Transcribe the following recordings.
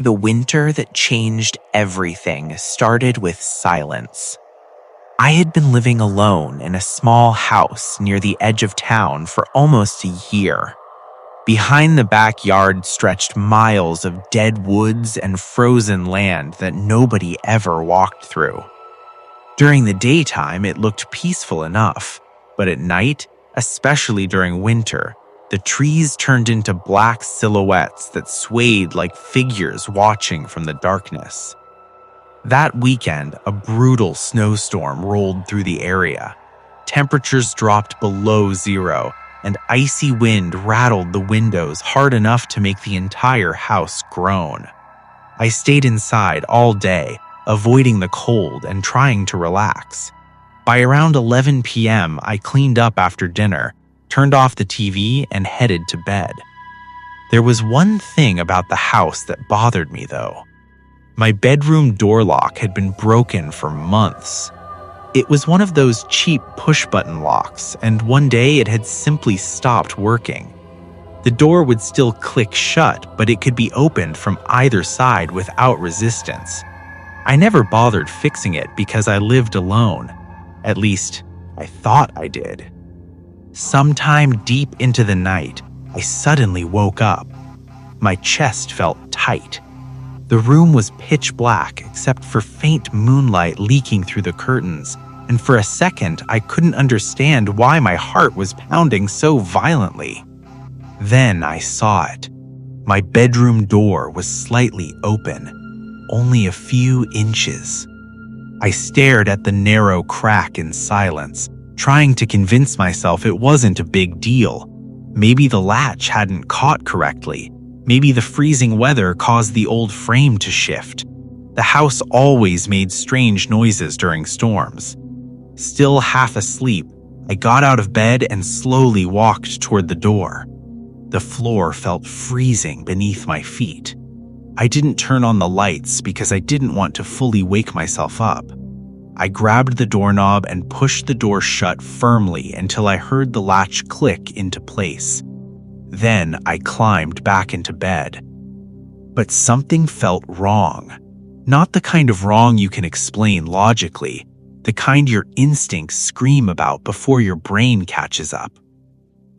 The winter that changed everything started with silence. I had been living alone in a small house near the edge of town for almost a year. Behind the backyard stretched miles of dead woods and frozen land that nobody ever walked through. During the daytime, it looked peaceful enough, but at night, especially during winter, the trees turned into black silhouettes that swayed like figures watching from the darkness. That weekend, a brutal snowstorm rolled through the area. Temperatures dropped below zero, and icy wind rattled the windows hard enough to make the entire house groan. I stayed inside all day, avoiding the cold and trying to relax. By around 11 p.m., I cleaned up after dinner, turned off the TV, and headed to bed. There was one thing about the house that bothered me, though. My bedroom door lock had been broken for months. It was one of those cheap push-button locks, and one day it had simply stopped working. The door would still click shut, but it could be opened from either side without resistance. I never bothered fixing it because I lived alone. At least, I thought I did. Sometime deep into the night, I suddenly woke up. My chest felt tight. The room was pitch black except for faint moonlight leaking through the curtains, and for a second I couldn't understand why my heart was pounding so violently. Then I saw it. My bedroom door was slightly open, only a few inches. I stared at the narrow crack in silence, trying to convince myself it wasn't a big deal. Maybe the latch hadn't caught correctly. Maybe the freezing weather caused the old frame to shift. The house always made strange noises during storms. Still half asleep, I got out of bed and slowly walked toward the door. The floor felt freezing beneath my feet. I didn't turn on the lights because I didn't want to fully wake myself up. I grabbed the doorknob and pushed the door shut firmly until I heard the latch click into place. Then I climbed back into bed. But something felt wrong. Not the kind of wrong you can explain logically, the kind your instincts scream about before your brain catches up.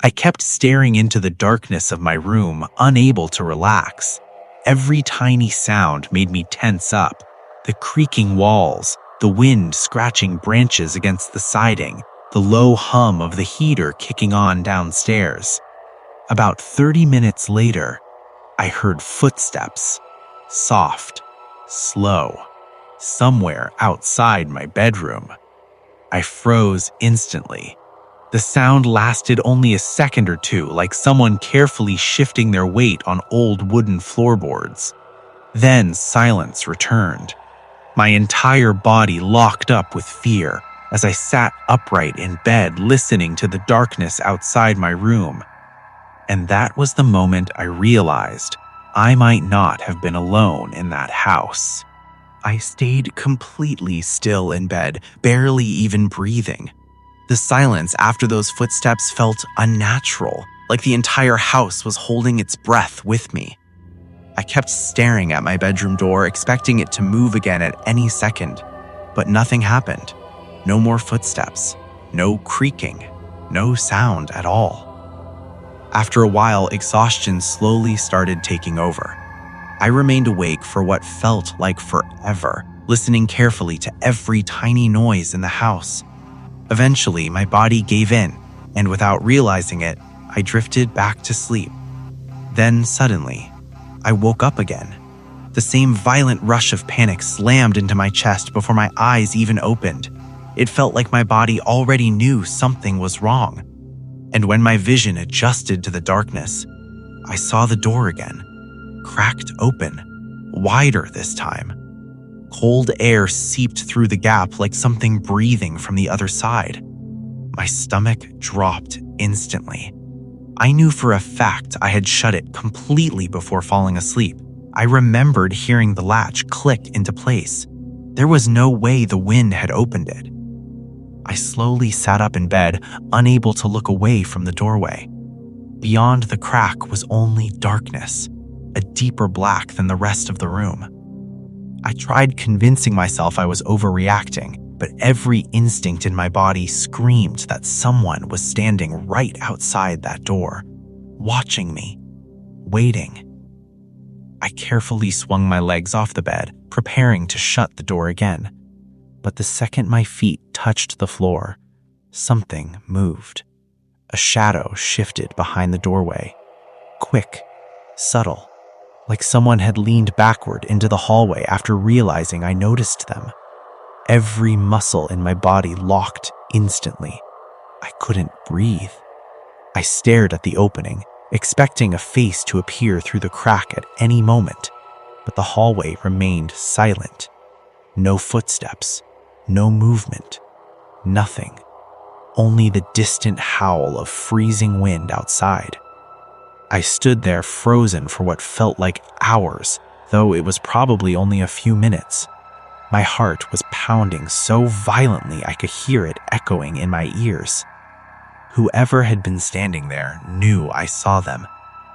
I kept staring into the darkness of my room, unable to relax. Every tiny sound made me tense up. The creaking walls, the wind scratching branches against the siding, the low hum of the heater kicking on downstairs. About 30 minutes later, I heard footsteps, soft, slow, somewhere outside my bedroom. I froze instantly. The sound lasted only a second or two, like someone carefully shifting their weight on old wooden floorboards. Then silence returned. My entire body locked up with fear as I sat upright in bed listening to the darkness outside my room. And that was the moment I realized I might not have been alone in that house. I stayed completely still in bed, barely even breathing. The silence after those footsteps felt unnatural, like the entire house was holding its breath with me. I kept staring at my bedroom door, expecting it to move again at any second, but nothing happened. No more footsteps, no creaking, no sound at all. After a while, exhaustion slowly started taking over. I remained awake for what felt like forever, listening carefully to every tiny noise in the house. Eventually, my body gave in, and without realizing it, I drifted back to sleep. Then suddenly, I woke up again. The same violent rush of panic slammed into my chest before my eyes even opened. It felt like my body already knew something was wrong. And when my vision adjusted to the darkness, I saw the door again, cracked open, wider this time. Cold air seeped through the gap like something breathing from the other side. My stomach dropped instantly. I knew for a fact I had shut it completely before falling asleep. I remembered hearing the latch click into place. There was no way the wind had opened it. I slowly sat up in bed, unable to look away from the doorway. Beyond the crack was only darkness. a deeper black than the rest of the room. I tried convincing myself I was overreacting, but every instinct in my body screamed that someone was standing right outside that door, watching me, waiting. I carefully swung my legs off the bed, preparing to shut the door again. But the second my feet touched the floor, something moved. A shadow shifted behind the doorway. Quick, subtle, like someone had leaned backward into the hallway after realizing I noticed them. Every muscle in my body locked instantly. I couldn't breathe. I stared at the opening, expecting a face to appear through the crack at any moment, but the hallway remained silent. No footsteps, no movement, nothing. Only the distant howl of freezing wind outside. I stood there frozen for what felt like hours, though it was probably only a few minutes. My heart was pounding so violently I could hear it echoing in my ears. Whoever had been standing there knew I saw them,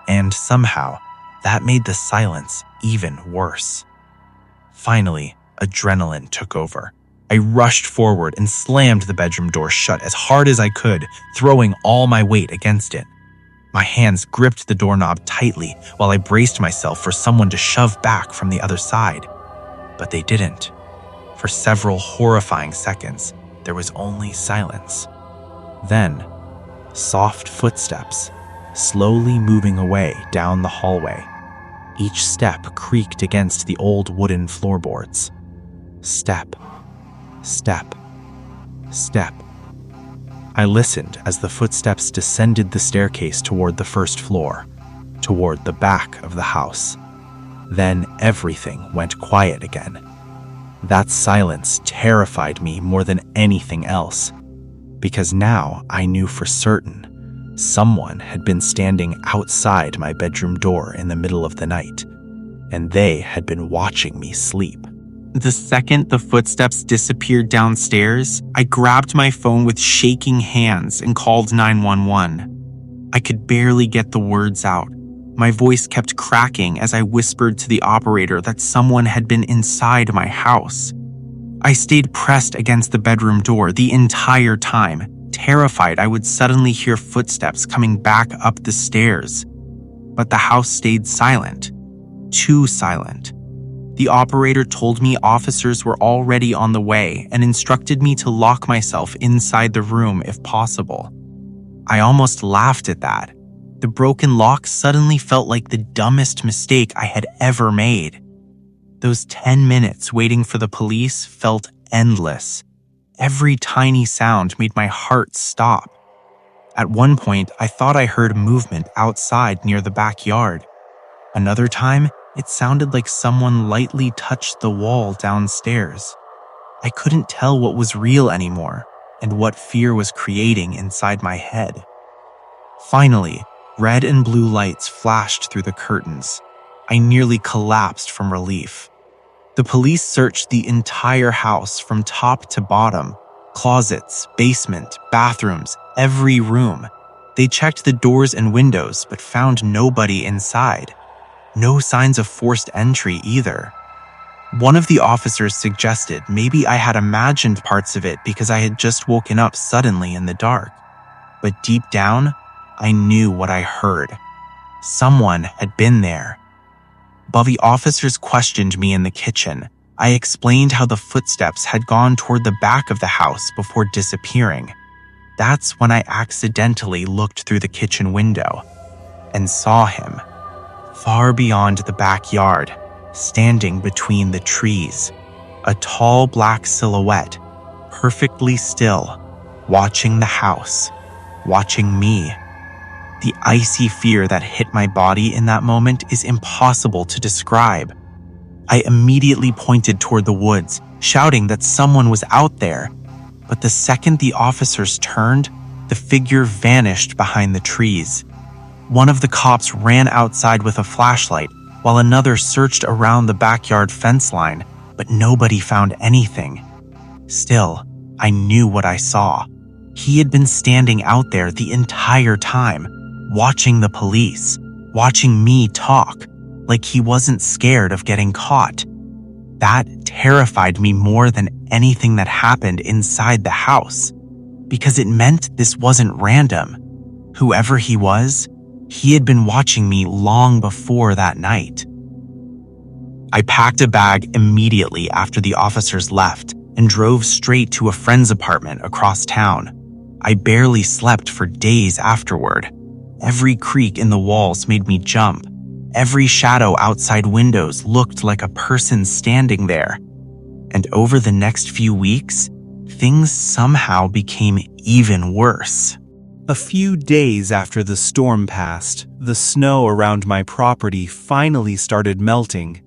and somehow that made the silence even worse. Finally, adrenaline took over. I rushed forward and slammed the bedroom door shut as hard as I could, throwing all my weight against it. My hands gripped the doorknob tightly while I braced myself for someone to shove back from the other side. But they didn't. For several horrifying seconds, there was only silence. Then, soft footsteps, slowly moving away down the hallway. Each step creaked against the old wooden floorboards. Step, step, step. I listened as the footsteps descended the staircase toward the first floor, toward the back of the house. Then everything went quiet again. That silence terrified me more than anything else, because now I knew for certain someone had been standing outside my bedroom door in the middle of the night, and they had been watching me sleep. The second the footsteps disappeared downstairs, I grabbed my phone with shaking hands and called 911. I could barely get the words out. My voice kept cracking as I whispered to the operator that someone had been inside my house. I stayed pressed against the bedroom door the entire time, terrified I would suddenly hear footsteps coming back up the stairs. But the house stayed silent. Too silent. The operator told me officers were already on the way and instructed me to lock myself inside the room if possible. I almost laughed at that. The broken lock suddenly felt like the dumbest mistake I had ever made. Those 10 minutes waiting for the police felt endless. Every tiny sound made my heart stop. At one point, I thought I heard movement outside near the backyard. Another time, it sounded like someone lightly touched the wall downstairs. I couldn't tell what was real anymore and what fear was creating inside my head. Finally, red and blue lights flashed through the curtains. I nearly collapsed from relief. The police searched the entire house from top to bottom. Closets, basement, bathrooms, every room. They checked the doors and windows but found nobody inside. No signs of forced entry either. One of the officers suggested maybe I had imagined parts of it because I had just woken up suddenly in the dark. But deep down, I knew what I heard. Someone had been there. While the officers questioned me in the kitchen, I explained how the footsteps had gone toward the back of the house before disappearing. That's when I accidentally looked through the kitchen window and saw him. Far beyond the backyard, standing between the trees, a tall black silhouette, perfectly still, watching the house, watching me. The icy fear that hit my body in that moment is impossible to describe. I immediately pointed toward the woods, shouting that someone was out there. But the second the officers turned, the figure vanished behind the trees. One of the cops ran outside with a flashlight, while another searched around the backyard fence line, but nobody found anything. Still, I knew what I saw. He had been standing out there the entire time, watching the police, watching me talk, like he wasn't scared of getting caught. That terrified me more than anything that happened inside the house, because it meant this wasn't random. Whoever he was, he had been watching me long before that night. I packed a bag immediately after the officers left and drove straight to a friend's apartment across town. I barely slept for days afterward. Every creak in the walls made me jump. Every shadow outside windows looked like a person standing there. And over the next few weeks, things somehow became even worse. A few days after the storm passed, the snow around my property finally started melting.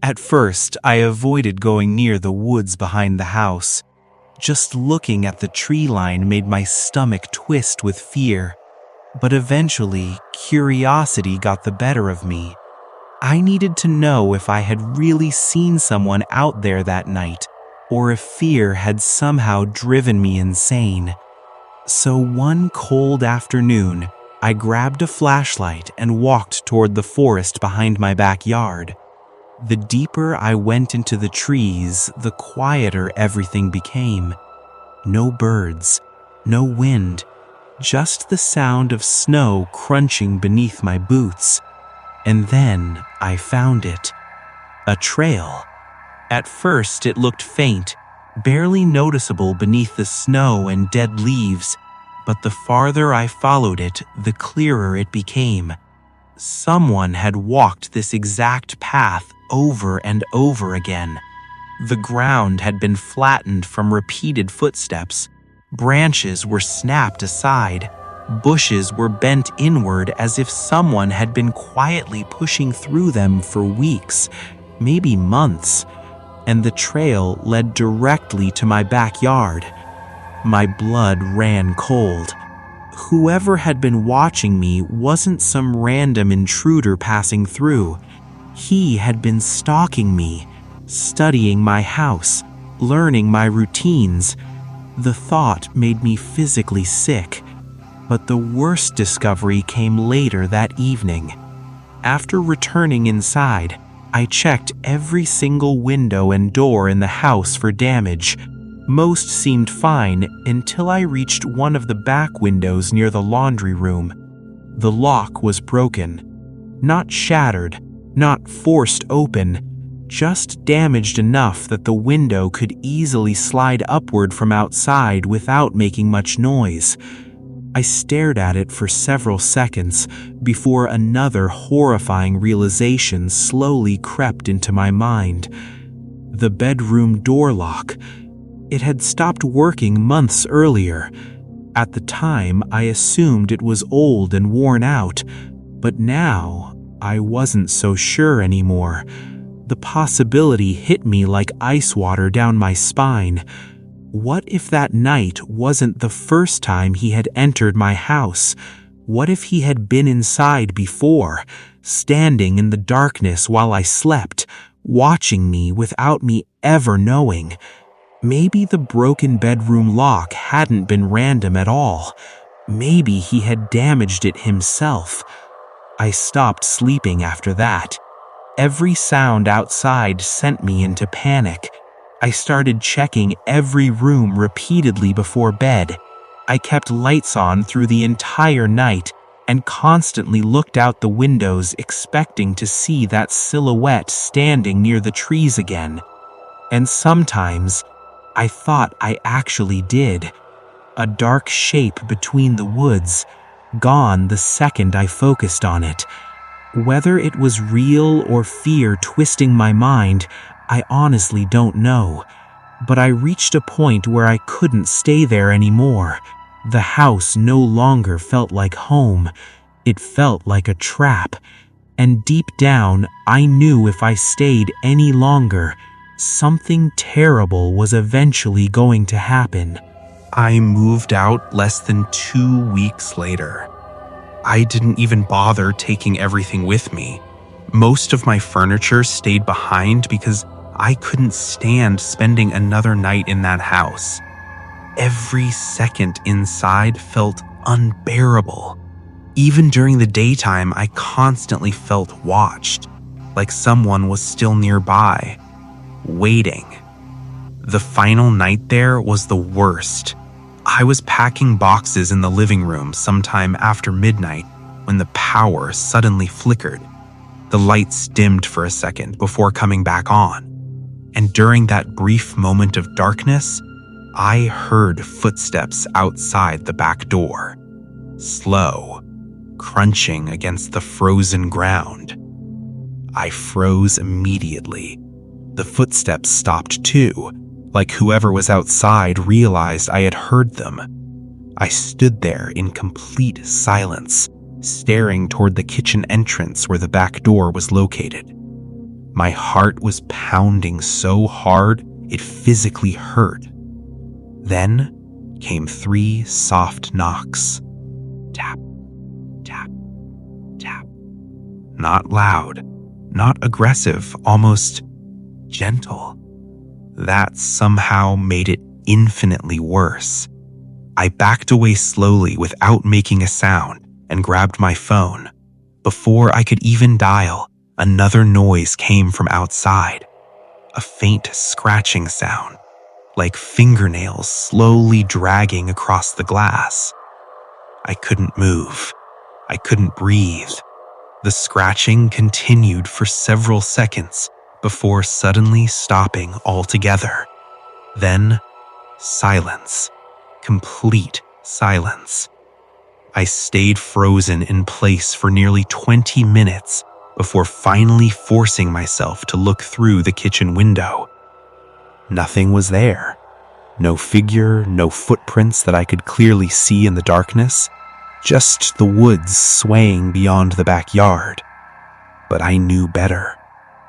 At first, I avoided going near the woods behind the house. Just looking at the tree line made my stomach twist with fear. But eventually, curiosity got the better of me. I needed to know if I had really seen someone out there that night, or if fear had somehow driven me insane. So one cold afternoon, I grabbed a flashlight and walked toward the forest behind my backyard. The deeper I went into the trees, the quieter everything became. No birds, no wind, just the sound of snow crunching beneath my boots. And then I found it. A trail. At first it looked faint, barely noticeable beneath the snow and dead leaves, but the farther I followed it, the clearer it became. Someone had walked this exact path over and over again. The ground had been flattened from repeated footsteps. Branches were snapped aside. Bushes were bent inward as if someone had been quietly pushing through them for weeks, maybe months, and the trail led directly to my backyard. My blood ran cold. Whoever had been watching me wasn't some random intruder passing through. He had been stalking me, studying my house, learning my routines. The thought made me physically sick. But the worst discovery came later that evening. After returning inside, I checked every single window and door in the house for damage. Most seemed fine until I reached one of the back windows near the laundry room. The lock was broken. Not shattered, not forced open, just damaged enough that the window could easily slide upward from outside without making much noise. I stared at it for several seconds before another horrifying realization slowly crept into my mind. The bedroom door lock. It had stopped working months earlier. At the time, I assumed it was old and worn out, but now I wasn't so sure anymore. The possibility hit me like ice water down my spine. What if that night wasn't the first time he had entered my house? What if he had been inside before, standing in the darkness while I slept, watching me without me ever knowing? Maybe the broken bedroom lock hadn't been random at all. Maybe he had damaged it himself. I stopped sleeping after that. Every sound outside sent me into panic. I started checking every room repeatedly before bed. I kept lights on through the entire night and constantly looked out the windows expecting to see that silhouette standing near the trees again. And sometimes, I thought I actually did. A dark shape between the woods, gone the second I focused on it. Whether it was real or fear twisting my mind, I honestly don't know. But I reached a point where I couldn't stay there anymore. The house no longer felt like home. It felt like a trap. And deep down, I knew if I stayed any longer, something terrible was eventually going to happen. I moved out less than 2 weeks later. I didn't even bother taking everything with me. Most of my furniture stayed behind because I couldn't stand spending another night in that house. Every second inside felt unbearable. Even during the daytime, I constantly felt watched. like someone was still nearby, waiting. The final night there was the worst. I was packing boxes in the living room sometime after midnight when the power suddenly flickered. The lights dimmed for a second before coming back on. And during that brief moment of darkness, I heard footsteps outside the back door. Slow, crunching against the frozen ground. I froze immediately. The footsteps stopped too, like whoever was outside realized I had heard them. I stood there in complete silence, staring toward the kitchen entrance where the back door was located. My heart was pounding so hard it physically hurt. Then came 3 soft knocks. Tap, tap, tap. Not loud, not aggressive, almost gentle. That somehow made it infinitely worse. I backed away slowly without making a sound and grabbed my phone. Before I could even dial, another noise came from outside. A faint scratching sound, like fingernails slowly dragging across the glass. I couldn't move. I couldn't breathe. The scratching continued for several seconds before suddenly stopping altogether. Then, silence. Complete silence. I stayed frozen in place for nearly 20 minutes before finally forcing myself to look through the kitchen window. Nothing was there. No figure, no footprints that I could clearly see in the darkness. Just the woods swaying beyond the backyard. But I knew better.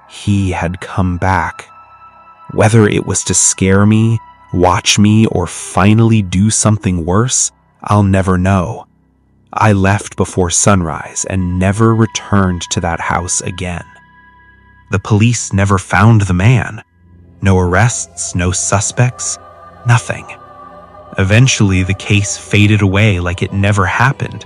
He had come back. Whether it was to scare me, watch me, or finally do something worse, I'll never know. I left before sunrise and never returned to that house again. The police never found the man. No arrests, no suspects, nothing. Eventually, the case faded away like it never happened.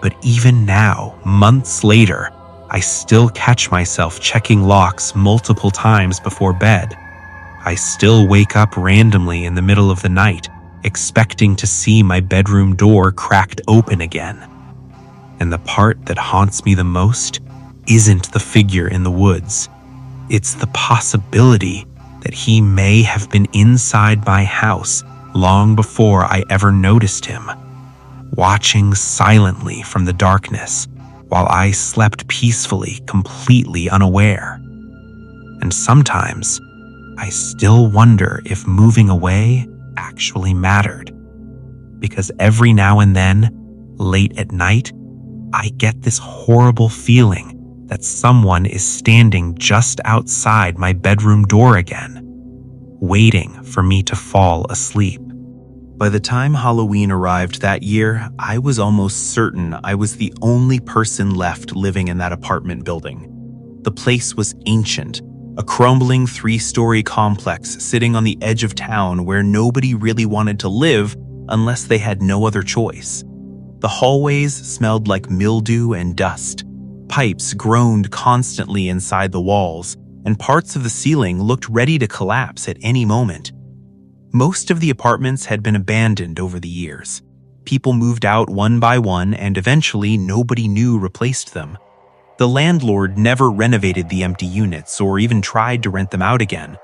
But even now, months later, I still catch myself checking locks multiple times before bed. I still wake up randomly in the middle of the night, expecting to see my bedroom door cracked open again. And the part that haunts me the most isn't the figure in the woods. It's the possibility that he may have been inside my house long before I ever noticed him, watching silently from the darkness while I slept peacefully, completely unaware. And sometimes, I still wonder if moving away actually mattered. Because every now and then, late at night, I get this horrible feeling that someone is standing just outside my bedroom door again, waiting for me to fall asleep. By the time Halloween arrived that year, I was almost certain I was the only person left living in that apartment building. The place was ancient, a crumbling 3-story complex sitting on the edge of town where nobody really wanted to live unless they had no other choice. The hallways smelled like mildew and dust. Pipes groaned constantly inside the walls, and parts of the ceiling looked ready to collapse at any moment. Most of the apartments had been abandoned over the years. People moved out one by one, and eventually nobody new replaced them. The landlord never renovated the empty units or even tried to rent them out again.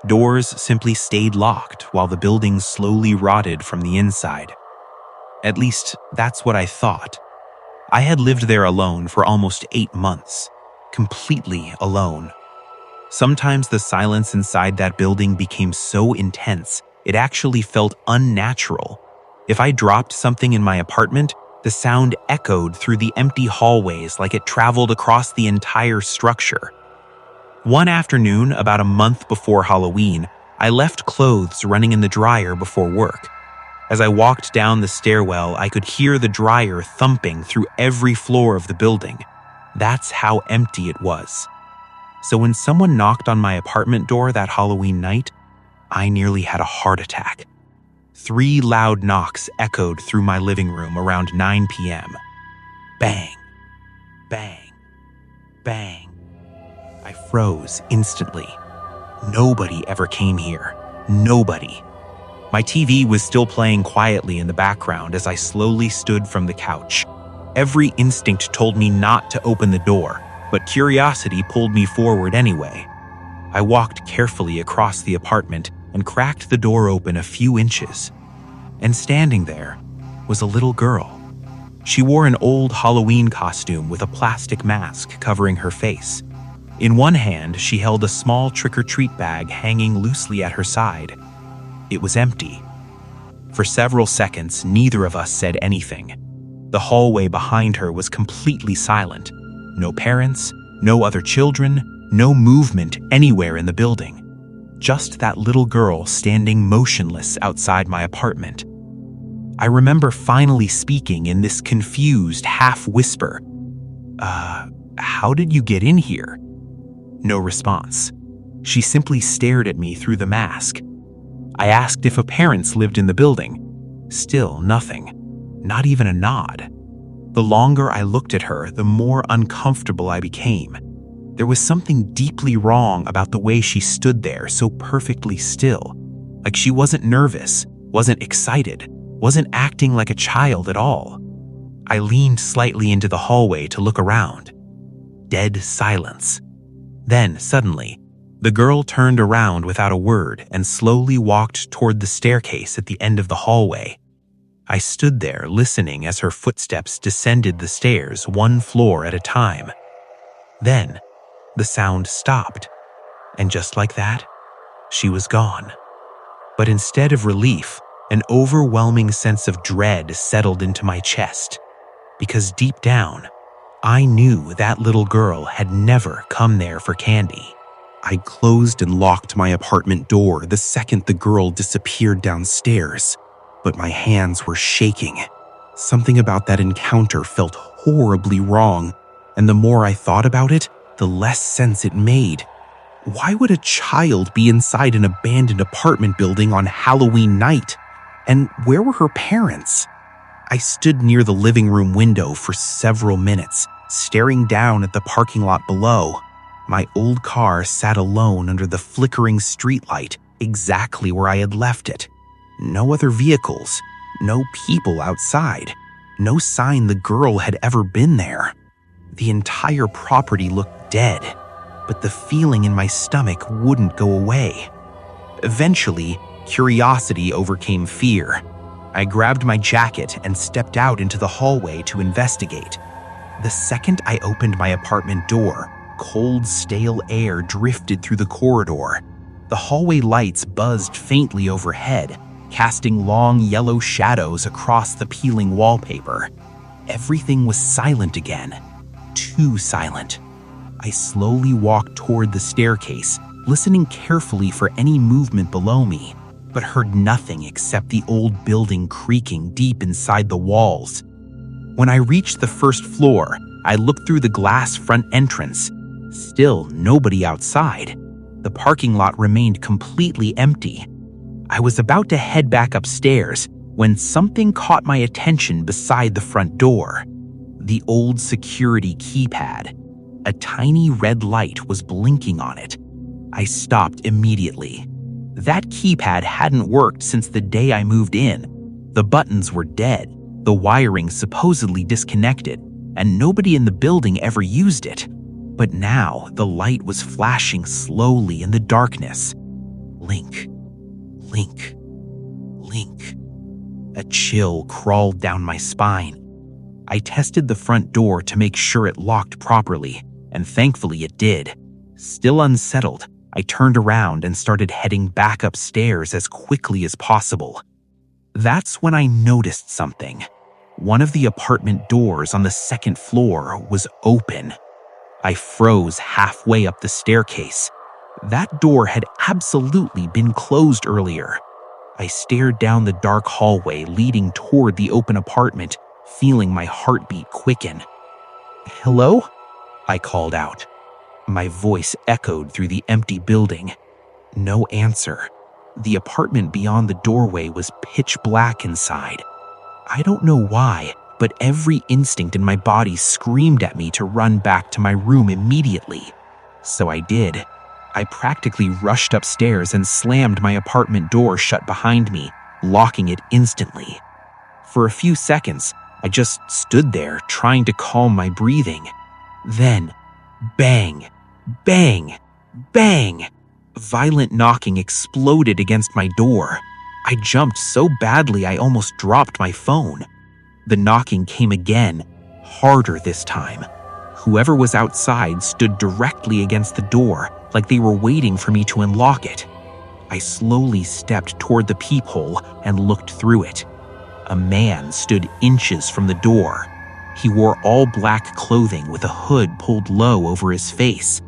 Doors simply stayed locked while the building slowly rotted from the inside. At least, that's what I thought. I had lived there alone for almost 8 months, completely alone. Sometimes the silence inside that building became so intense, it actually felt unnatural. If I dropped something in my apartment, the sound echoed through the empty hallways like it traveled across the entire structure. One afternoon, about a month before Halloween, I left clothes running in the dryer before work. As I walked down the stairwell, I could hear the dryer thumping through every floor of the building. That's how empty it was. So when someone knocked on my apartment door that Halloween night, I nearly had a heart attack. 3 loud knocks echoed through my living room around 9 p.m. Bang, bang, bang. froze instantly. Nobody ever came here. Nobody. My TV was still playing quietly in the background as I slowly stood from the couch. Every instinct told me not to open the door, but curiosity pulled me forward anyway. I walked carefully across the apartment and cracked the door open a few inches. And standing there was a little girl. She wore an old Halloween costume with a plastic mask covering her face. In one hand, she held a small trick-or-treat bag hanging loosely at her side. It was empty. For several seconds, neither of us said anything. The hallway behind her was completely silent. No parents, no other children, no movement anywhere in the building. Just that little girl standing motionless outside my apartment. I remember finally speaking in this confused half-whisper. How did you get in here?" No response. She simply stared at me through the mask. I asked if her parents lived in the building. Still nothing. Not even a nod. The longer I looked at her, the more uncomfortable I became. There was something deeply wrong about the way she stood there so perfectly still. Like she wasn't nervous, wasn't excited, wasn't acting like a child at all. I leaned slightly into the hallway to look around. Dead silence. Then, suddenly, the girl turned around without a word and slowly walked toward the staircase at the end of the hallway. I stood there listening as her footsteps descended the stairs one floor at a time. Then, the sound stopped, and just like that, she was gone. But instead of relief, an overwhelming sense of dread settled into my chest, because deep down, I knew that little girl had never come there for candy. I closed and locked my apartment door the second the girl disappeared downstairs, but my hands were shaking. Something about that encounter felt horribly wrong, and the more I thought about it, the less sense it made. Why would a child be inside an abandoned apartment building on Halloween night? And where were her parents? I stood near the living room window for several minutes, staring down at the parking lot below. My old car sat alone under the flickering streetlight, exactly where I had left it. No other vehicles, no people outside, no sign the girl had ever been there. The entire property looked dead, but the feeling in my stomach wouldn't go away. Eventually, curiosity overcame fear. I grabbed my jacket and stepped out into the hallway to investigate. The second I opened my apartment door, cold, stale air drifted through the corridor. The hallway lights buzzed faintly overhead, casting long yellow shadows across the peeling wallpaper. Everything was silent again. Too silent. I slowly walked toward the staircase, listening carefully for any movement below me, but heard nothing except the old building creaking deep inside the walls. When I reached the first floor, I looked through the glass front entrance. Still nobody outside. The parking lot remained completely empty. I was about to head back upstairs when something caught my attention beside the front door. The old security keypad. A tiny red light was blinking on it. I stopped immediately. That keypad hadn't worked since the day I moved in. The buttons were dead, the wiring supposedly disconnected, and nobody in the building ever used it. But now the light was flashing slowly in the darkness. Link, link, link. A chill crawled down my spine. I tested the front door to make sure it locked properly, and thankfully it did. Still unsettled, I turned around and started heading back upstairs as quickly as possible. That's when I noticed something. One of the apartment doors on the second floor was open. I froze halfway up the staircase. That door had absolutely been closed earlier. I stared down the dark hallway leading toward the open apartment, feeling my heartbeat quicken. "Hello?" I called out. My voice echoed through the empty building. No answer. The apartment beyond the doorway was pitch black inside. I don't know why, but every instinct in my body screamed at me to run back to my room immediately. So I did. I practically rushed upstairs and slammed my apartment door shut behind me, locking it instantly. For a few seconds, I just stood there trying to calm my breathing. Then, bang, bang, bang! Violent knocking exploded against my door. I jumped so badly I almost dropped my phone. The knocking came again, harder this time. Whoever was outside stood directly against the door, like they were waiting for me to unlock it. I slowly stepped toward the peephole and looked through it. A man stood inches from the door. He wore all black clothing with a hood pulled low over his face.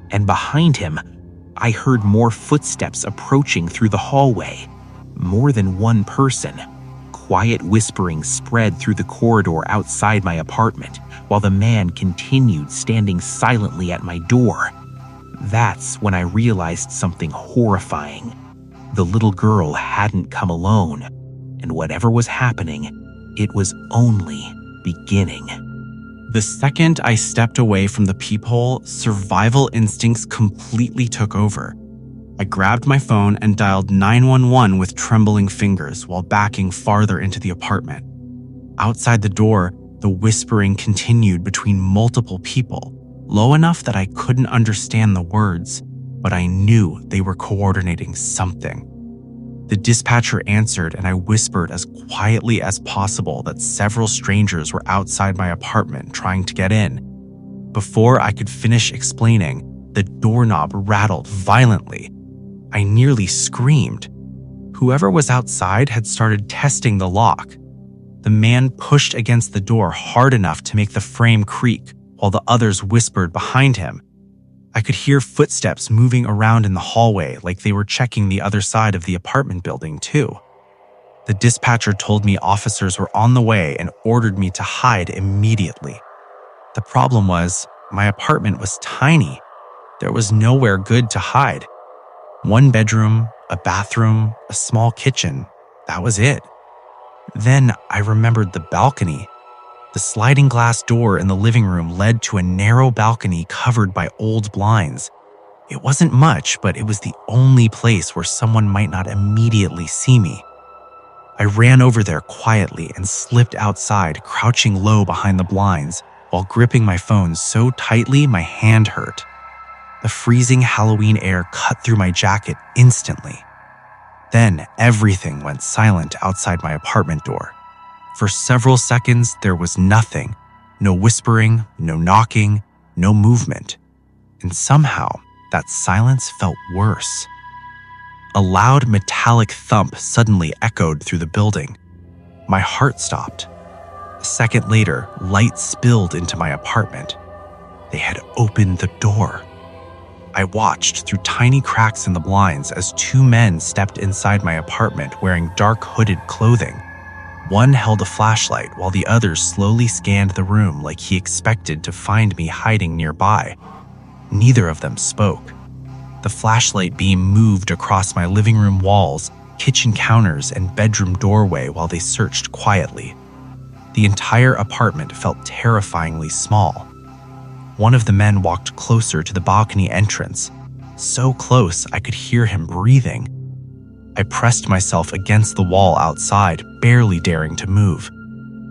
And behind him, I heard more footsteps approaching through the hallway. More than one person. Quiet whispering spread through the corridor outside my apartment, while the man continued standing silently at my door. That's when I realized something horrifying. The little girl hadn't come alone, and whatever was happening, it was only beginning. The second I stepped away from the peephole, survival instincts completely took over. I grabbed my phone and dialed 911 with trembling fingers while backing farther into the apartment. Outside the door, the whispering continued between multiple people, low enough that I couldn't understand the words, but I knew they were coordinating something. The dispatcher answered, and I whispered as quietly as possible that several strangers were outside my apartment trying to get in. Before I could finish explaining, the doorknob rattled violently. I nearly screamed. Whoever was outside had started testing the lock. The man pushed against the door hard enough to make the frame creak, while the others whispered behind him. I could hear footsteps moving around in the hallway like they were checking the other side of the apartment building too. The dispatcher told me officers were on the way and ordered me to hide immediately. The problem was, my apartment was tiny. There was nowhere good to hide. One bedroom, a bathroom, a small kitchen. That was it. Then I remembered the balcony. The sliding glass door in the living room led to a narrow balcony covered by old blinds. It wasn't much, but it was the only place where someone might not immediately see me. I ran over there quietly and slipped outside, crouching low behind the blinds, while gripping my phone so tightly my hand hurt. The freezing Halloween air cut through my jacket instantly. Then everything went silent outside my apartment door. For several seconds, there was nothing. No whispering, no knocking, no movement. And somehow, that silence felt worse. A loud metallic thump suddenly echoed through the building. My heart stopped. A second later, light spilled into my apartment. They had opened the door. I watched through tiny cracks in the blinds as two men stepped inside my apartment wearing dark hooded clothing. One held a flashlight while the other slowly scanned the room like he expected to find me hiding nearby. Neither of them spoke. The flashlight beam moved across my living room walls, kitchen counters, and bedroom doorway while they searched quietly. The entire apartment felt terrifyingly small. One of the men walked closer to the balcony entrance, so close I could hear him breathing. I pressed myself against the wall outside, barely daring to move.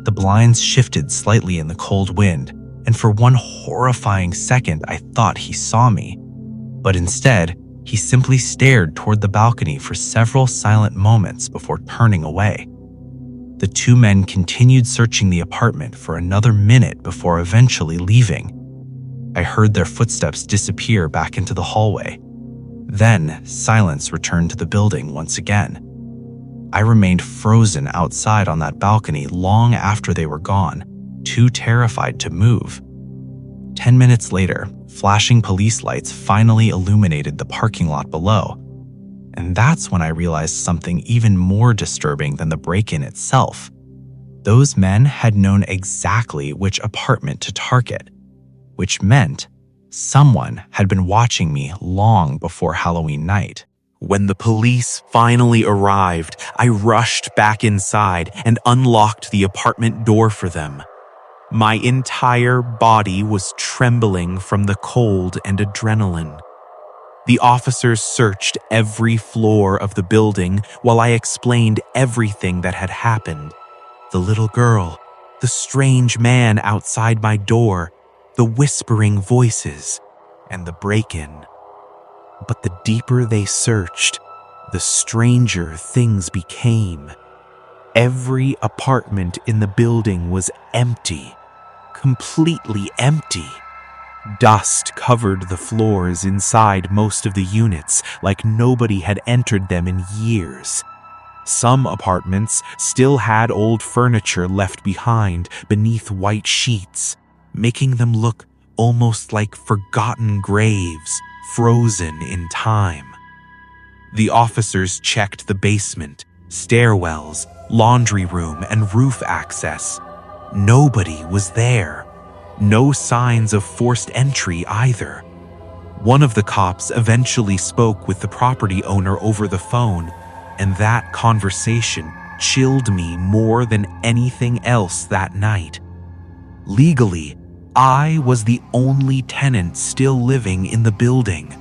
The blinds shifted slightly in the cold wind, and for one horrifying second I thought he saw me. But instead, he simply stared toward the balcony for several silent moments before turning away. The two men continued searching the apartment for another minute before eventually leaving. I heard their footsteps disappear back into the hallway. Then, silence returned to the building once again. I remained frozen outside on that balcony long after they were gone, too terrified to move. 10 minutes later, flashing police lights finally illuminated the parking lot below. And that's when I realized something even more disturbing than the break-in itself. Those men had known exactly which apartment to target, which meant someone had been watching me long before Halloween night. When the police finally arrived, I rushed back inside and unlocked the apartment door for them. My entire body was trembling from the cold and adrenaline. The officers searched every floor of the building while I explained everything that had happened. The little girl, the strange man outside my door, the whispering voices, and the break-in. But the deeper they searched, the stranger things became. Every apartment in the building was empty, completely empty. Dust covered the floors inside most of the units like nobody had entered them in years. Some apartments still had old furniture left behind beneath white sheets, making them look almost like forgotten graves, frozen in time. The officers checked the basement, stairwells, laundry room, and roof access. Nobody was there. No signs of forced entry either. One of the cops eventually spoke with the property owner over the phone, and that conversation chilled me more than anything else that night. Legally, I was the only tenant still living in the building.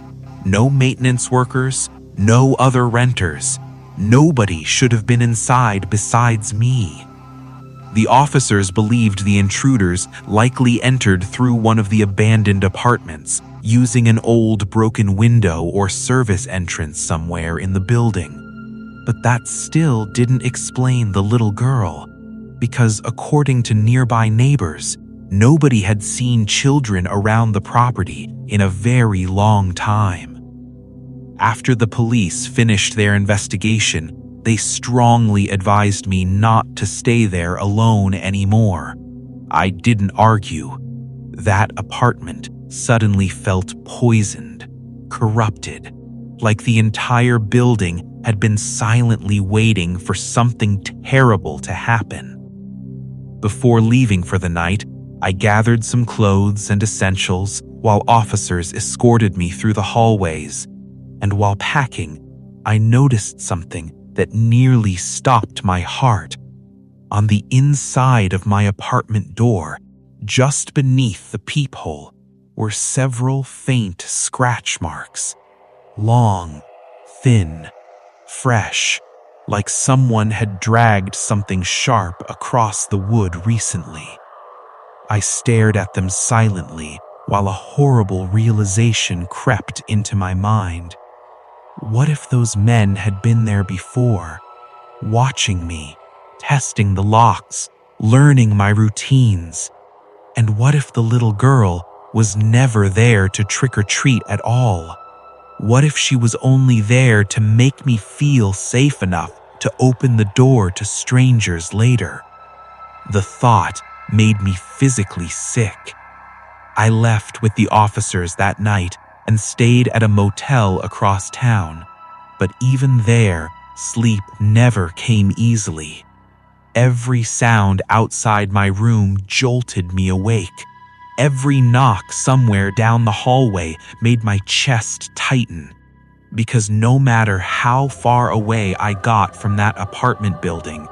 No maintenance workers, no other renters. Nobody should have been inside besides me. The officers believed the intruders likely entered through one of the abandoned apartments, using an old broken window or service entrance somewhere in the building. But that still didn't explain the little girl, because according to nearby neighbors, nobody had seen children around the property in a very long time. After the police finished their investigation, they strongly advised me not to stay there alone anymore. I didn't argue. That apartment suddenly felt poisoned, corrupted, like the entire building had been silently waiting for something terrible to happen. Before leaving for the night, I gathered some clothes and essentials while officers escorted me through the hallways. And while packing, I noticed something that nearly stopped my heart. On the inside of my apartment door, just beneath the peephole, were several faint scratch marks. Long, thin, fresh, like someone had dragged something sharp across the wood recently. I stared at them silently while a horrible realization crept into my mind. What if those men had been there before, watching me, testing the locks, learning my routines? And what if the little girl was never there to trick-or-treat at all? What if she was only there to make me feel safe enough to open the door to strangers later? The thought made me physically sick. I left with the officers that night and stayed at a motel across town. But even there, sleep never came easily. Every sound outside my room jolted me awake. Every knock somewhere down the hallway made my chest tighten. Because no matter how far away I got from that apartment building,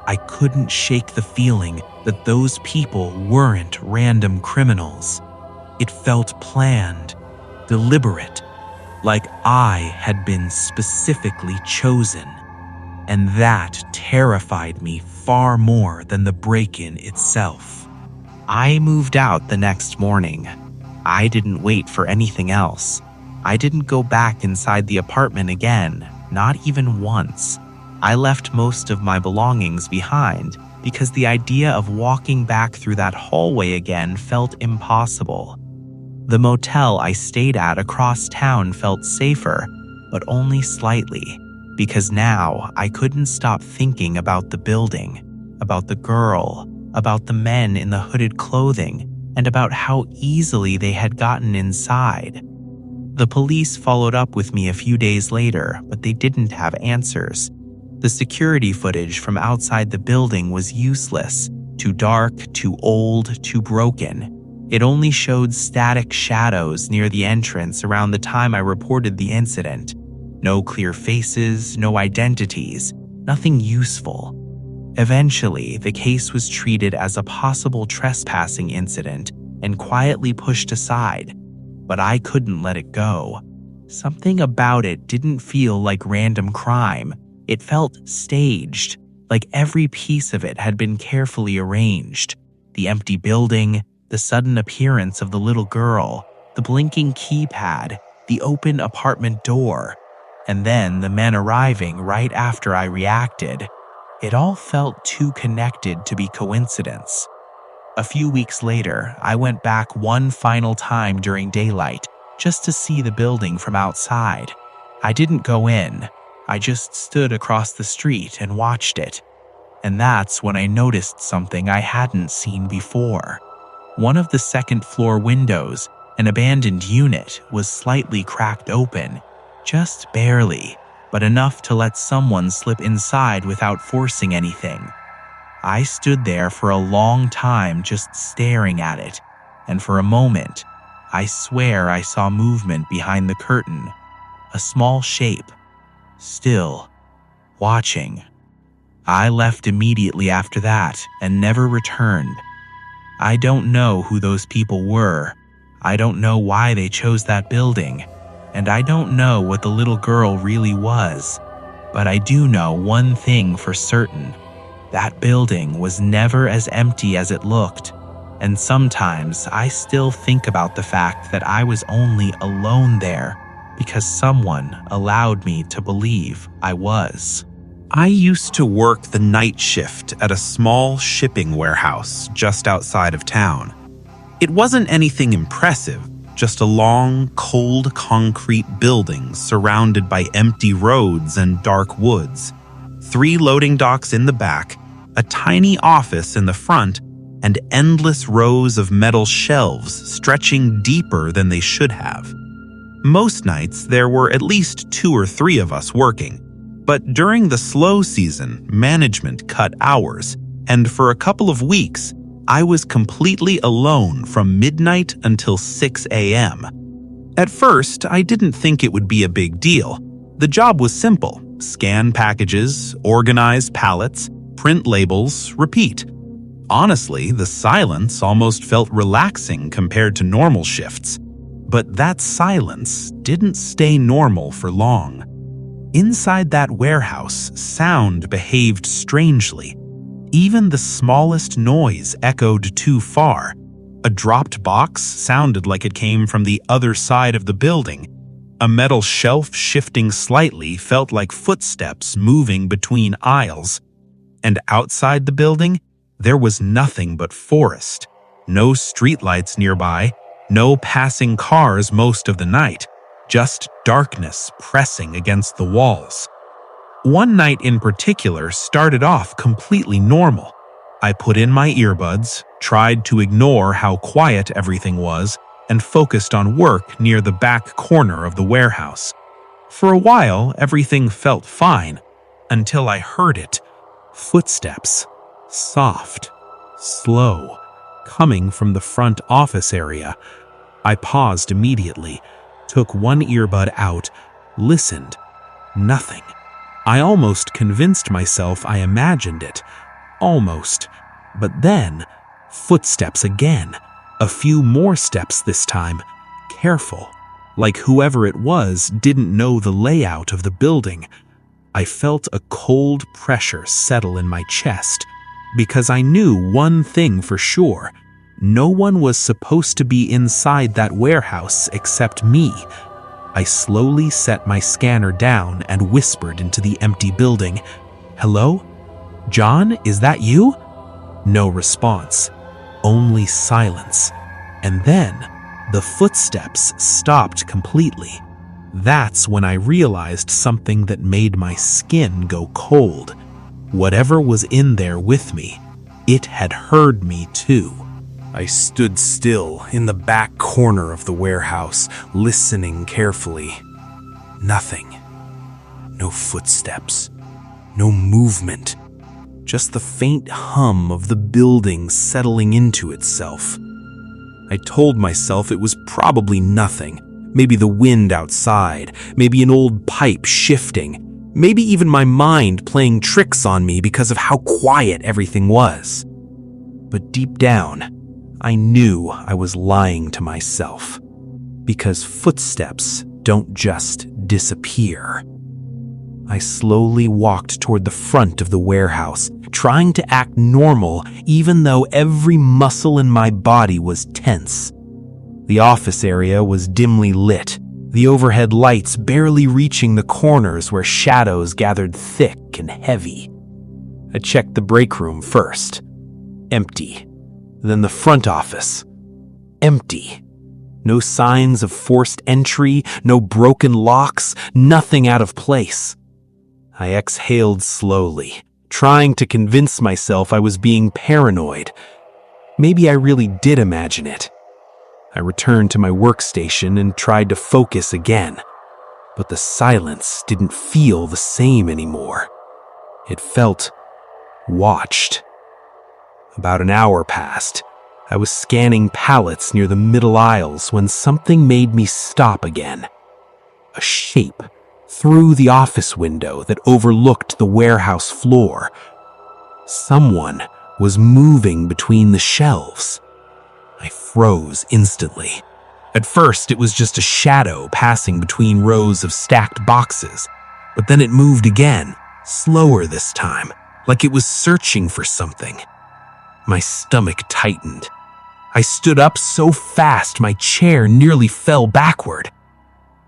I couldn't shake the feeling that those people weren't random criminals. It felt planned, deliberate, like I had been specifically chosen. And that terrified me far more than the break-in itself. I moved out the next morning. I didn't wait for anything else. I didn't go back inside the apartment again, not even once. I left most of my belongings behind because the idea of walking back through that hallway again felt impossible. The motel I stayed at across town felt safer, but only slightly, because now I couldn't stop thinking about the building, about the girl, about the men in the hooded clothing, and about how easily they had gotten inside. The police followed up with me a few days later, but they didn't have answers. The security footage from outside the building was useless, too dark, too old, too broken. It only showed static shadows near the entrance around the time I reported the incident. No clear faces, no identities, nothing useful. Eventually, the case was treated as a possible trespassing incident and quietly pushed aside, but I couldn't let it go. Something about it didn't feel like random crime. It felt staged, like every piece of it had been carefully arranged. The empty building, the sudden appearance of the little girl, the blinking keypad, the open apartment door, and then the men arriving right after I reacted. It all felt too connected to be coincidence. A few weeks later, I went back one final time during daylight just to see the building from outside. I didn't go in. I just stood across the street and watched it. And that's when I noticed something I hadn't seen before. One of the second-floor windows, an abandoned unit, was slightly cracked open, just barely, but enough to let someone slip inside without forcing anything. I stood there for a long time just staring at it, and for a moment, I swear I saw movement behind the curtain, a small shape, still, watching. I left immediately after that and never returned. I don't know who those people were. I don't know why they chose that building, and I don't know what the little girl really was. But I do know one thing for certain. That building was never as empty as it looked, and sometimes I still think about the fact that I was only alone there because someone allowed me to believe I was. I used to work the night shift at a small shipping warehouse just outside of town. It wasn't anything impressive, just a long, cold concrete building surrounded by empty roads and dark woods. 3 loading docks in the back, a tiny office in the front, and endless rows of metal shelves stretching deeper than they should have. Most nights, there were at least 2 or 3 of us working. But during the slow season, management cut hours, and for a couple of weeks, I was completely alone from midnight until 6 a.m. At first, I didn't think it would be a big deal. The job was simple: scan packages, organize pallets, print labels, repeat. Honestly, the silence almost felt relaxing compared to normal shifts. But that silence didn't stay normal for long. Inside that warehouse, sound behaved strangely. Even the smallest noise echoed too far. A dropped box sounded like it came from the other side of the building. A metal shelf shifting slightly felt like footsteps moving between aisles. And outside the building, there was nothing but forest. No streetlights nearby, no passing cars most of the night. Just darkness pressing against the walls. One night in particular started off completely normal. I put in my earbuds, tried to ignore how quiet everything was, and focused on work near the back corner of the warehouse. For a while, everything felt fine, until I heard it. Footsteps. Soft. Slow. Coming from the front office area. I paused immediately. Took one earbud out, listened. Nothing. I almost convinced myself I imagined it. Almost. But then, footsteps again. A few more steps this time. Careful. Like whoever it was didn't know the layout of the building. I felt a cold pressure settle in my chest, because I knew one thing for sure. No one was supposed to be inside that warehouse except me. I slowly set my scanner down and whispered into the empty building. "Hello? John, is that you?" No response. Only silence. And then, the footsteps stopped completely. That's when I realized something that made my skin go cold. Whatever was in there with me, it had heard me too. I stood still in the back corner of the warehouse, listening carefully. Nothing. No footsteps. No movement. Just the faint hum of the building settling into itself. I told myself it was probably nothing. Maybe the wind outside, maybe an old pipe shifting. Maybe even my mind playing tricks on me because of how quiet everything was. But deep down, I knew I was lying to myself. Because footsteps don't just disappear. I slowly walked toward the front of the warehouse, trying to act normal even though every muscle in my body was tense. The office area was dimly lit, the overhead lights barely reaching the corners where shadows gathered thick and heavy. I checked the break room first. Empty. Then the front office. Empty. No signs of forced entry, no broken locks, nothing out of place. I exhaled slowly, trying to convince myself I was being paranoid. Maybe I really did imagine it. I returned to my workstation and tried to focus again, but the silence didn't feel the same anymore. It felt watched. About an hour passed. I was scanning pallets near the middle aisles when something made me stop again. A shape through the office window that overlooked the warehouse floor. Someone was moving between the shelves. I froze instantly. At first, it was just a shadow passing between rows of stacked boxes, but then it moved again, slower this time, like it was searching for something. My stomach tightened. I stood up so fast my chair nearly fell backward.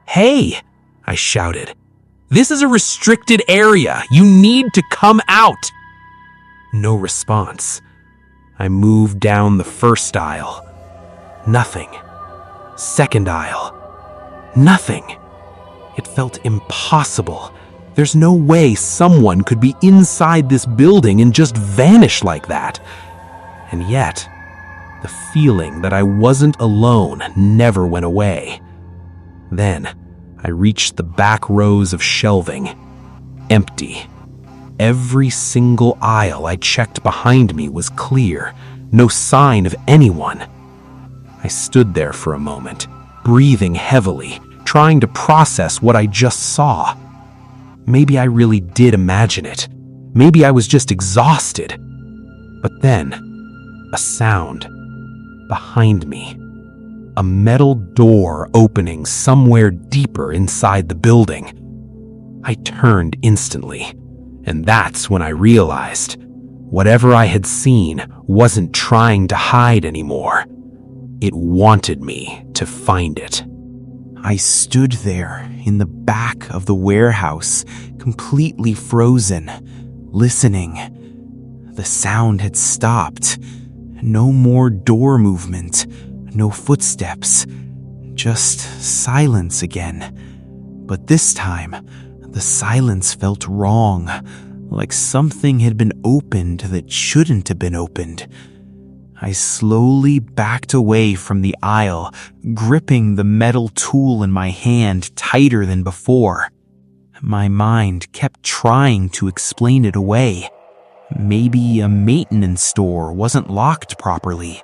"Hey!" I shouted. "This is a restricted area. You need to come out." No response. I moved down the first aisle. Nothing. Second aisle. Nothing. It felt impossible. There's no way someone could be inside this building and just vanish like that. And yet, the feeling that I wasn't alone never went away. Then, I reached the back rows of shelving. Empty. Every single aisle I checked behind me was clear. No sign of anyone. I stood there for a moment, breathing heavily, trying to process what I just saw. Maybe I really did imagine it. Maybe I was just exhausted. But then, a sound behind me. A metal door opening somewhere deeper inside the building. I turned instantly, and that's when I realized whatever I had seen wasn't trying to hide anymore. It wanted me to find it. I stood there in the back of the warehouse, completely frozen, listening. The sound had stopped. No more door movement, no footsteps, just silence again. But this time, the silence felt wrong, like something had been opened that shouldn't have been opened. I slowly backed away from the aisle, gripping the metal tool in my hand tighter than before. My mind kept trying to explain it away. Maybe a maintenance store wasn't locked properly.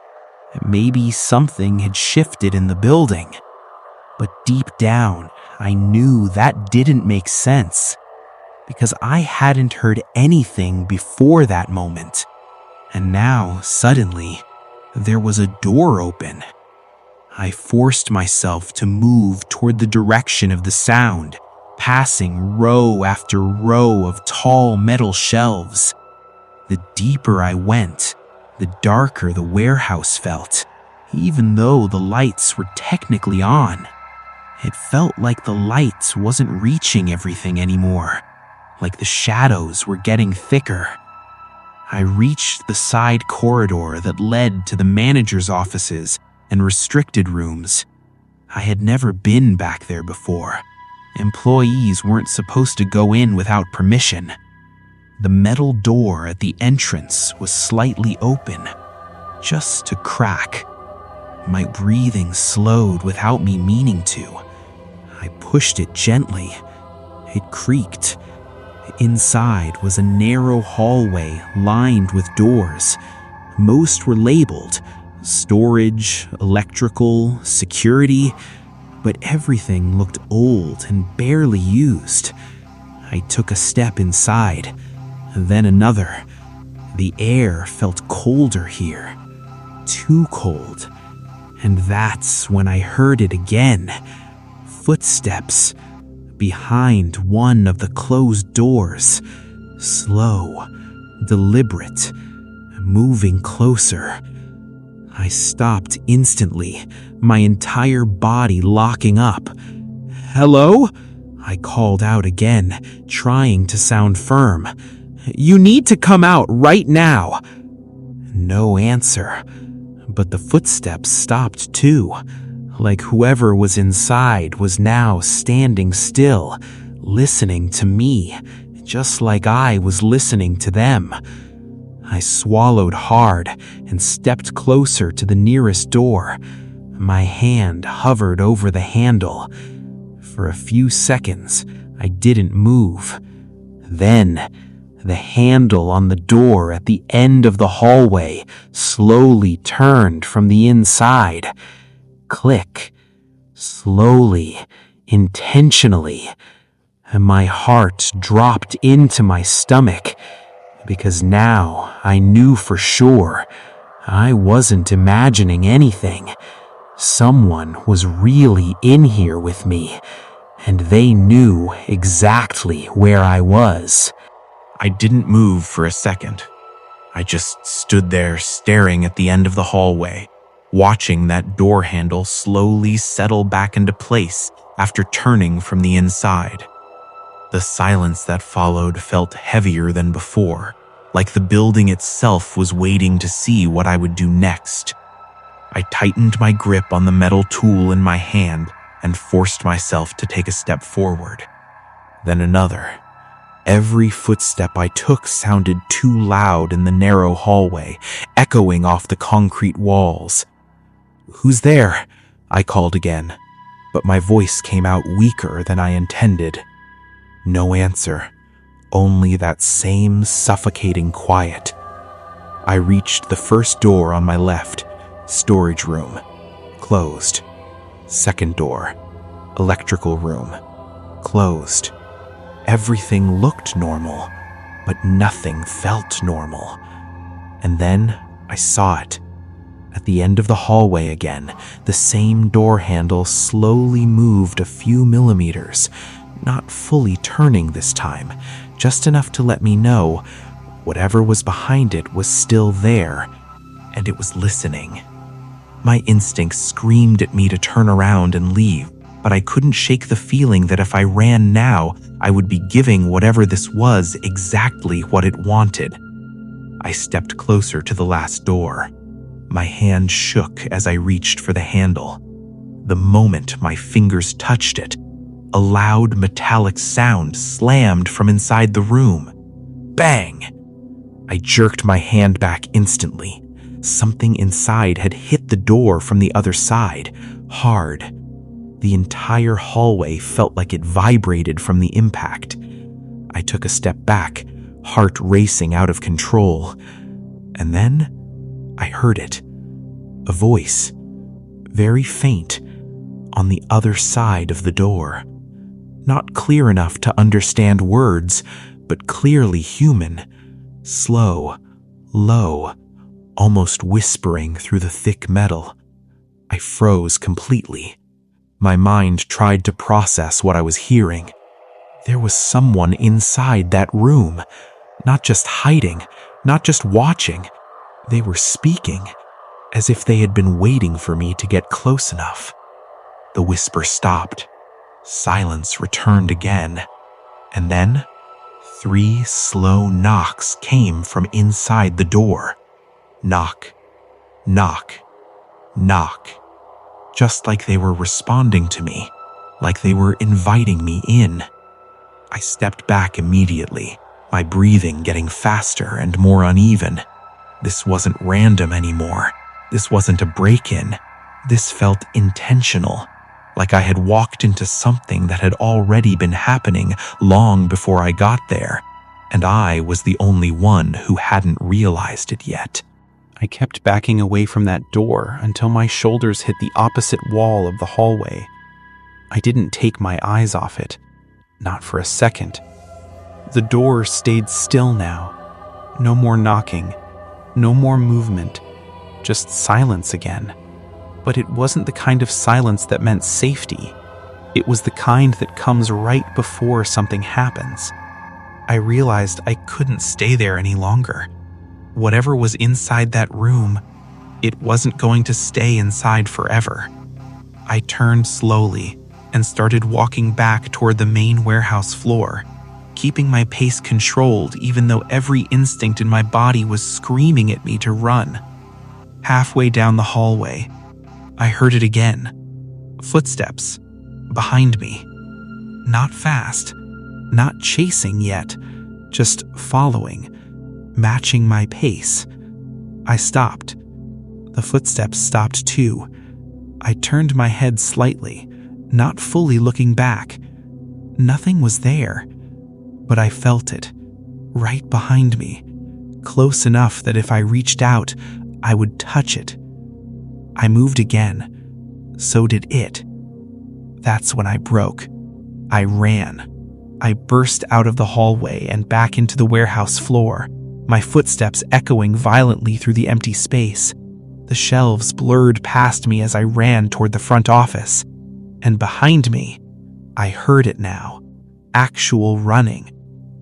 Maybe something had shifted in the building. But deep down, I knew that didn't make sense, because I hadn't heard anything before that moment. And now, suddenly, there was a door open. I forced myself to move toward the direction of the sound, passing row after row of tall metal shelves. The deeper I went, the darker the warehouse felt, even though the lights were technically on. It felt like the lights wasn't reaching everything anymore, like the shadows were getting thicker. I reached the side corridor that led to the manager's offices and restricted rooms. I had never been back there before. Employees weren't supposed to go in without permission. The metal door at the entrance was slightly open, just a crack. My breathing slowed without me meaning to. I pushed it gently. It creaked. Inside was a narrow hallway lined with doors. Most were labeled storage, electrical, security, but everything looked old and barely used. I took a step inside, then another. The air felt colder here, too cold. And that's when I heard it again. Footsteps behind one of the closed doors. Slow, deliberate, moving closer. I stopped instantly, my entire body locking up. "Hello?" I called out again, trying to sound firm. "You need to come out right now." No answer, but the footsteps stopped too, like whoever was inside was now standing still, listening to me, just like I was listening to them. I swallowed hard and stepped closer to the nearest door. My hand hovered over the handle. For a few seconds, I didn't move. Then, the handle on the door at the end of the hallway slowly turned from the inside. Click. Slowly, intentionally. And my heart dropped into my stomach, because now I knew for sure I wasn't imagining anything. Someone was really in here with me, and they knew exactly where I was. I didn't move for a second. I just stood there staring at the end of the hallway, watching that door handle slowly settle back into place after turning from the inside. The silence that followed felt heavier than before, like the building itself was waiting to see what I would do next. I tightened my grip on the metal tool in my hand and forced myself to take a step forward. Then another. Every footstep I took sounded too loud in the narrow hallway, echoing off the concrete walls. "Who's there?" I called again, but my voice came out weaker than I intended. No answer, only that same suffocating quiet. I reached the first door on my left, storage room, closed. Second door, electrical room, closed. Everything looked normal, but nothing felt normal. And then I saw it. At the end of the hallway again, the same door handle slowly moved a few millimeters, not fully turning this time, just enough to let me know whatever was behind it was still there, and it was listening. My instincts screamed at me to turn around and leave, but I couldn't shake the feeling that if I ran now, I would be giving whatever this was exactly what it wanted. I stepped closer to the last door. My hand shook as I reached for the handle. The moment my fingers touched it, a loud metallic sound slammed from inside the room. Bang! I jerked my hand back instantly. Something inside had hit the door from the other side, hard. The entire hallway felt like it vibrated from the impact. I took a step back, heart racing out of control. And then I heard it. A voice, very faint, on the other side of the door. Not clear enough to understand words, but clearly human. Slow, low, almost whispering through the thick metal. I froze completely. My mind tried to process what I was hearing. There was someone inside that room, not just hiding, not just watching. They were speaking, as if they had been waiting for me to get close enough. The whisper stopped. Silence returned again. And then, 3 slow knocks came from inside the door. Knock, knock, knock. Just like they were responding to me, like they were inviting me in. I stepped back immediately, my breathing getting faster and more uneven. This wasn't random anymore. This wasn't a break-in. This felt intentional, like I had walked into something that had already been happening long before I got there, and I was the only one who hadn't realized it yet. I kept backing away from that door until my shoulders hit the opposite wall of the hallway. I didn't take my eyes off it, not for a second. The door stayed still now. No more knocking, no more movement, just silence again. But it wasn't the kind of silence that meant safety. It was the kind that comes right before something happens. I realized I couldn't stay there any longer. Whatever was inside that room, it wasn't going to stay inside forever. I turned slowly and started walking back toward the main warehouse floor, keeping my pace controlled even though every instinct in my body was screaming at me to run. Halfway down the hallway, I heard it again. Footsteps behind me. Not fast, not chasing yet, just following, matching my pace. I stopped. The footsteps stopped too. I turned my head slightly, not fully looking back. Nothing was there, but I felt it, right behind me, close enough that if I reached out, I would touch it. I moved again. So did it. That's when I broke. I ran. I burst out of the hallway and back into the warehouse floor, my footsteps echoing violently through the empty space. The shelves blurred past me as I ran toward the front office. And behind me, I heard it now. Actual running.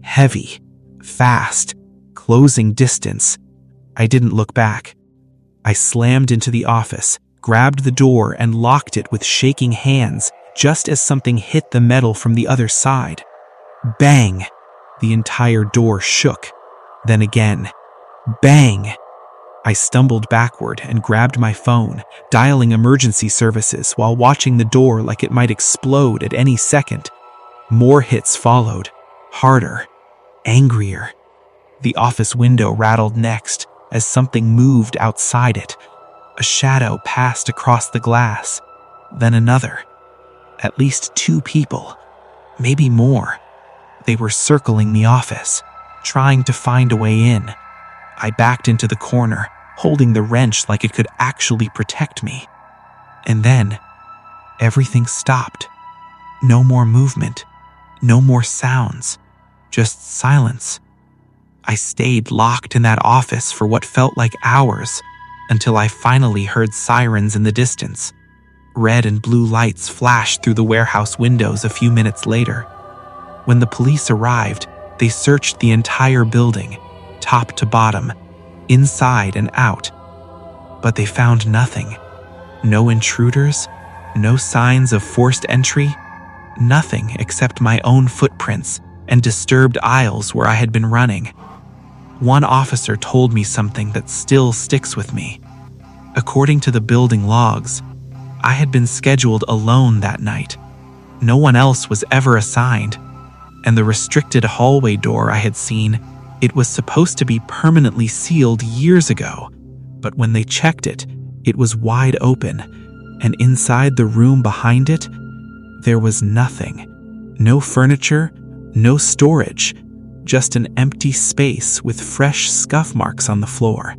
Heavy. Fast. Closing distance. I didn't look back. I slammed into the office, grabbed the door, and locked it with shaking hands just as something hit the metal from the other side. Bang! The entire door shook. Then again. Bang! I stumbled backward and grabbed my phone, dialing emergency services while watching the door like it might explode at any second. More hits followed. Harder. Angrier. The office window rattled next as something moved outside it. A shadow passed across the glass. Then another. At least 2 people. Maybe more. They were circling the office, trying to find a way in. I backed into the corner, holding the wrench like it could actually protect me. And then, everything stopped. No more movement. No more sounds. Just silence. I stayed locked in that office for what felt like hours, until I finally heard sirens in the distance. Red and blue lights flashed through the warehouse windows a few minutes later. When the police arrived, they searched the entire building, top to bottom, inside and out. But they found nothing. No intruders, no signs of forced entry, nothing except my own footprints and disturbed aisles where I had been running. One officer told me something that still sticks with me. According to the building logs, I had been scheduled alone that night. No one else was ever assigned, and the restricted hallway door I had seen, it was supposed to be permanently sealed years ago, but when they checked it, it was wide open, and inside the room behind it, there was nothing. No furniture, no storage, just an empty space with fresh scuff marks on the floor,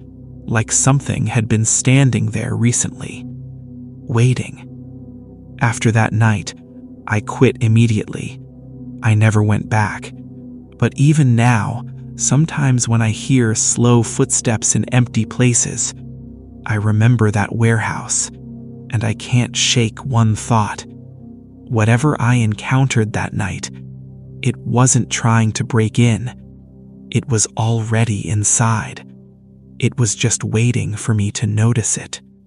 like something had been standing there recently, waiting. After that night, I quit immediately. I never went back. But even now, sometimes when I hear slow footsteps in empty places, I remember that warehouse, and I can't shake one thought. Whatever I encountered that night, it wasn't trying to break in. It was already inside. It was just waiting for me to notice it.